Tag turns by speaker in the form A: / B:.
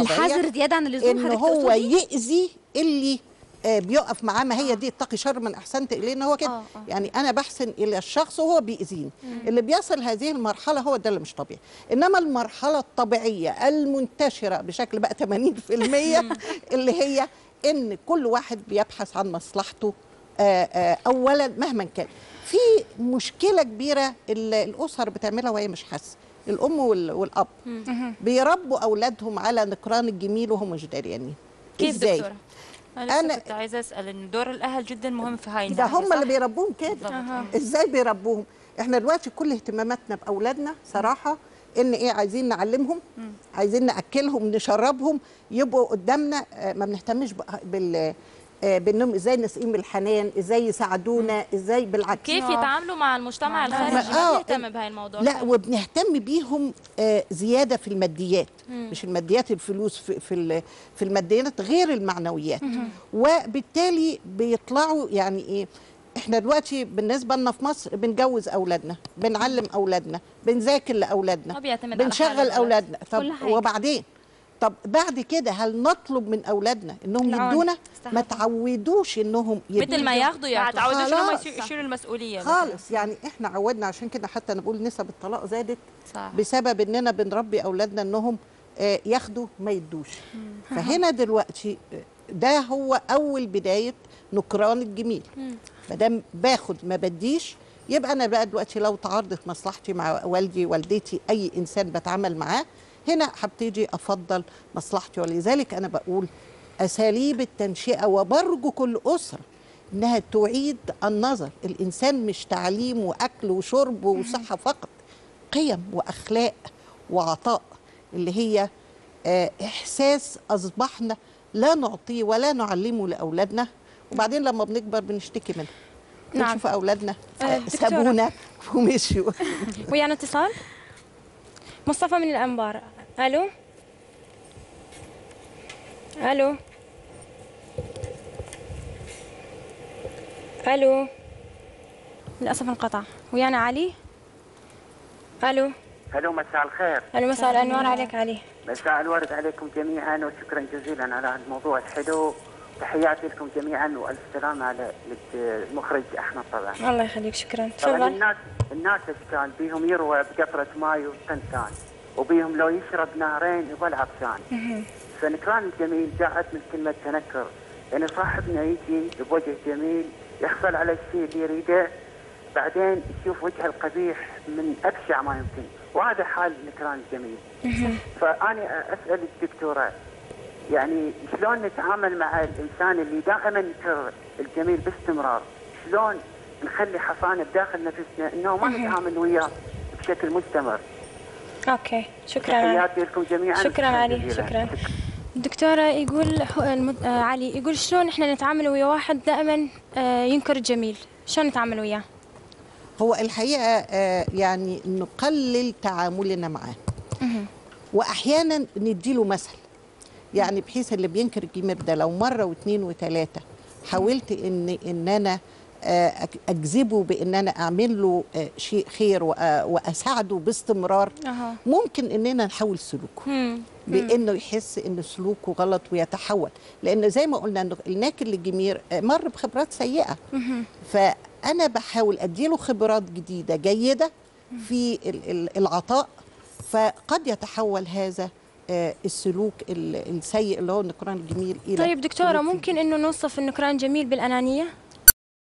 A: طبيعيه،
B: الحذر زياده عن اللزوم
A: ان هو يأذي اللي بيقف معاه. ما هي دي اتقي شر من احسنت اليه، ان هو كده. يعني انا بحسن الى الشخص وهو بيأذيني. اللي بيصل هذه المرحله هو ده اللي مش طبيعي. انما المرحله الطبيعيه المنتشره بشكل بقى 80% اللي هي ان كل واحد بيبحث عن مصلحته اولا مهما كان. في مشكله كبيره الاسر بتعملها وهي مش حاسه، الام والاب بيربوا اولادهم على نكران الجميل وهم مش داريانين.
C: كيف
A: ازاي؟
C: دكتوره؟ انا كنت عايزه اسال ان دور الاهل جدا مهم في هاي
A: ده
C: الناحيه.
A: هم اللي بيربوهم كده. ازاي بيربوهم؟ احنا دلوقتي كل اهتماماتنا باولادنا صراحه ان ايه، عايزين نعلمهم، عايزين ناكلهم، نشربهم، يبقوا قدامنا. ما بنهتمش بانهم ازاي نسقيهم بالحنان، ازاي يساعدونا، ازاي بالعكس
C: كيف يتعاملوا مع المجتمع الخارجي. ما بنهتم بهاي الموضوع.
A: لا، وبنهتم بيهم زياده في الماديات. مش الماديات الفلوس، في الماديات غير المعنويات. وبالتالي بيطلعوا يعني ايه. احنا دلوقتي بالنسبه لنا في مصر بنجوز اولادنا، بنعلم اولادنا، بنذاكر لاولادنا، بنشغل اولادنا. طب وبعدين؟ طب بعد كده هل نطلب من اولادنا انهم يدونا؟ ما تعودوش انهم يدونا،
C: مثل ما ياخدوا ما تعودوش انهم يشيلوا المسؤوليه
A: خالص. يعني احنا عودنا، عشان كده حتى انا بقول نسب الطلاق زادت بسبب اننا بنربي اولادنا انهم ياخدوا ما يدوش. فهنا دلوقتي ده هو اول بدايه نكران الجميل. ما دام باخد ما بديش، يبقى انا بقى دلوقتي لو تعارضت مصلحتي مع والدي والدتي، اي انسان بتعامل معاه، هنا هبتدي افضل مصلحتي. ولذلك انا بقول اساليب التنشئه، وبرجو كل اسره انها تعيد النظر. الانسان مش تعليم واكل وشرب وصحه فقط، قيم واخلاق وعطاء، اللي هي احساس اصبحنا لا نعطيه ولا نعلمه لاولادنا. وبعدين لما بنكبر بنشتكي منه. نشوف اولادنا سابونا ومشيوا.
D: ويانا اتصال. مصطفى من الأنبار. الو الو الو. للاسف انقطع. ويانا علي. الو
E: الو، مساء الخير.
D: الو، مساء الانوار عليك علي.
E: مساء الورد عليكم جميعا، وشكرا جزيلا على الموضوع الحلو. تحياتي لكم جميعا والف سلامه على المخرج احمد طبعا.
D: الله يخليك، شكرا.
E: تفضل. الناس اشكال بيهم يروى بقطره ماي وسنتان، وبيهم لو يشرب نهرين يظل عطشان. فنكران الجميل جاءت من كلمه تنكر، يعني صاحبنا يجي بوجه جميل يحصل على الشيء اللي يريده، بعدين يشوف وجه القبيح من ابشع ما يمكن، وهذا حال نكران الجميل. فانا اسال الدكتوره، يعني شلون نتعامل مع الانسان اللي دائما يكرر الجميل باستمرار؟ شلون نخلي حصانه بداخل نفسنا انه ما نتعامل وياه بشكل مستمر؟
D: اوكي، شكرا.
E: تحياتي لكم جميعا.
D: شكرا علي، شكرا. الدكتوره يقول علي يقول شلون احنا نتعامل ويا واحد دائما ينكر الجميل؟ شلون نتعامل وياه؟
A: هو الحقيقه يعني نقلل تعاملنا معاه، واحيانا نديله مثل، يعني بحيث اللي بينكر الجميل ده لو مره واثنين وثلاثه حاولت ان انا اجذبه بان انا اعمل له شيء خير واساعده باستمرار، ممكن اننا نحول سلوكه بانه يحس ان سلوكه غلط ويتحول. لان زي ما قلنا انه الناكر للجميل مر بخبرات سيئه، فانا بحاول اديله خبرات جديده جيده في العطاء، فقد يتحول هذا السلوك السيء اللي هو النكران الجميل الى.
D: طيب دكتوره، ممكن انه نوصف النكران الجميل بالانانيه؟